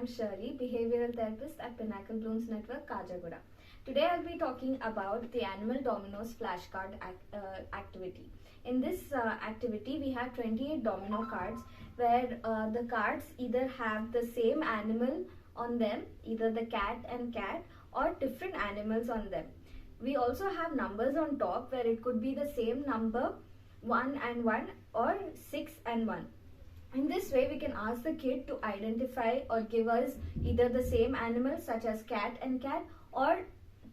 I'm Shirley, behavioral therapist at Pinnacle Blooms Network, Kajagoda. Today I'll be talking about the Animal Dominoes flashcard activity. In this activity, we have 28 domino cards where the cards either have the same animal on them, either the cat and cat, or different animals on them. We also have numbers on top where it could be the same number 1 and 1 or 6 and 1. In this way, we can ask the kid to identify or give us either the same animal such as cat and cat or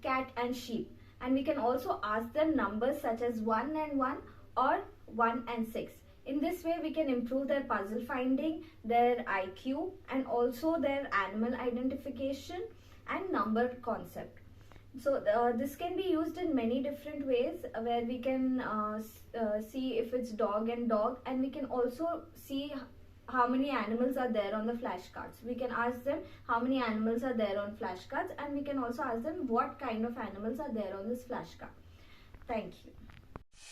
cat and sheep. And we can also ask them numbers such as 1 and 1 or 1 and 6. In this way, we can improve their puzzle finding, their IQ, and also their animal identification and number concept. So this can be used in many different ways where we can see if it's dog and dog, and we can also see how many animals are there on the flashcards. We can ask them how many animals are there on flashcards, and we can also ask them what kind of animals are there on this flashcard. Thank you.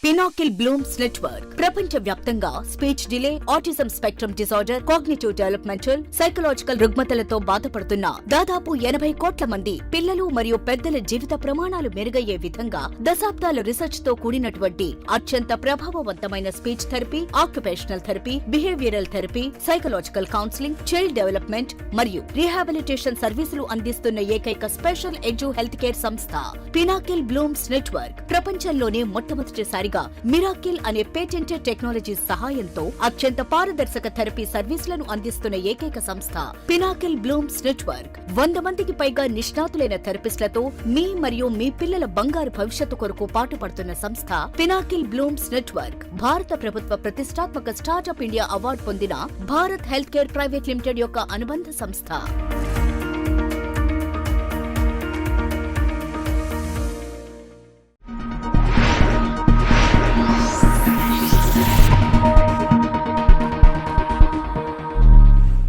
Pinnacle Blooms Network ప్రపంచ వ్యాప్తంగా speech delay, autism spectrum disorder, cognitive developmental, psychological రుగ్మతలతో బాధపడుతున్న దాదాపు 80 కోట్ల మంది పిల్లలు మరియు పెద్దల జీవిత ప్రమాణాలు మెరుగయ్యే విధంగా దశాబ్దాల రీసెర్చ్ తో కూడినటువంటి అత్యంత ప్రభావవంతమైన speech therapy, occupational therapy, behavioural therapy, psychological counselling, child development మరియు రీహాబిలిటేషన్ సర్వీసులు అందిస్తున్న ఏకైక స్పెషల్ ఎడ్యు హెల్త్ కేర్ సంస్థ పినాకిల్ బ్లూమ్స్ నెట్వర్క్. ప్రపంచంలోనే మొట్టమొదటిసారి మిరాకిల్ అనే పేటెంటెడ్ టెక్నాలజీ సహాయంతో అత్యంత పారదర్శక థెరపీ సర్వీసులను అందిస్తున్న ఏకైక సంస్థ పినాకిల్ బ్లూమ్స్ నెట్వర్క్. 100 మందికి పైగా నిష్ణాతులైన థెరపిస్టులతో మీ మరియు మీ పిల్లల బంగారు భవిష్యత్తు కొరకు పాటుపడుతున్న సంస్థ పినాకిల్ బ్లూమ్స్ నెట్వర్క్. భారత ప్రభుత్వ ప్రతిష్టాత్మక స్టార్టప్ ఇండియా అవార్డు పొందిన Bharat health care private limited యొక్క అనుబంధ సంస్థ.